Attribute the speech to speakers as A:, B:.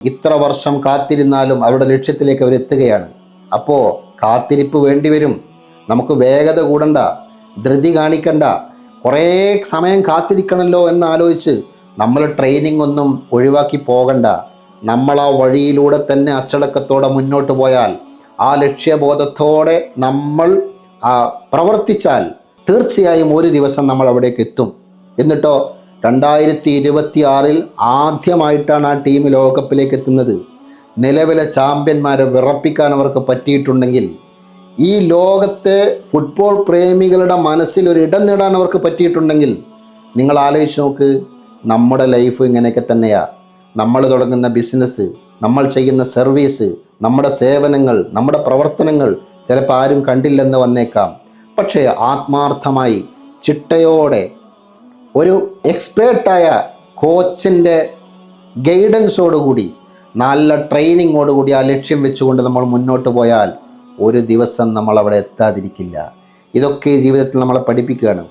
A: ഇത്ര വർഷം കാത്തിരുന്നാലും അവരുടെ ലക്ഷ്യത്തിലേക്ക് അവരെത്തുകയാണ്. അപ്പോൾ കാത്തിരിപ്പ് വേണ്ടിവരും. നമുക്ക് വേഗത കൂടണ്ട, ധൃതി കാണിക്കണ്ട. കുറേ സമയം കാത്തിരിക്കണമല്ലോ എന്നാലോചിച്ച് നമ്മൾ ട്രെയിനിങ് ഒന്നും ഒഴിവാക്കി പോകണ്ട. നമ്മൾ ആ വഴിയിലൂടെ തന്നെ അച്ചടക്കത്തോടെ മുന്നോട്ട് പോയാൽ, ആ ലക്ഷ്യബോധത്തോടെ നമ്മൾ പ്രവർത്തിച്ചാൽ തീർച്ചയായും ഒരു ദിവസം നമ്മൾ അവിടേക്ക് എത്തും. എന്നിട്ടോ 2026 ആദ്യമായിട്ടാണ് ആ ടീം ലോകകപ്പിലേക്ക് എത്തുന്നത്. നിലവിലെ ചാമ്പ്യന്മാരെ വിറപ്പിക്കാൻ അവർക്ക് പറ്റിയിട്ടുണ്ടെങ്കിൽ, ഈ ലോകത്തെ ഫുട്ബോൾ പ്രേമികളുടെ മനസ്സിൽ ഒരു ഇടം നേടാൻ അവർക്ക് പറ്റിയിട്ടുണ്ടെങ്കിൽ, നിങ്ങൾ ആലോചിച്ച് നോക്ക്. നമ്മുടെ ലൈഫ് ഇങ്ങനെയൊക്കെ തന്നെയാണ്. നമ്മൾ തുടങ്ങുന്ന ബിസിനസ്, നമ്മൾ ചെയ്യുന്ന സർവീസ്, നമ്മുടെ സേവനങ്ങൾ, നമ്മുടെ പ്രവർത്തനങ്ങൾ ചിലപ്പോൾ ആരും കണ്ടില്ലെന്ന് വന്നേക്കാം. പക്ഷേ ആത്മാർത്ഥമായി ചിട്ടയോടെ ഒരു എക്സ്പേർട്ടായ കോച്ചിൻ്റെ ഗൈഡൻസോടുകൂടി, നല്ല ട്രെയിനിങ്ങോടുകൂടി ആ ലക്ഷ്യം വെച്ചുകൊണ്ട് നമ്മൾ മുന്നോട്ട് പോയാൽ ഒരു ദിവസം നമ്മൾ അവിടെ എത്താതിരിക്കില്ല. ഇതൊക്കെ ജീവിതത്തിൽ നമ്മളെ പഠിപ്പിക്കുകയാണ്.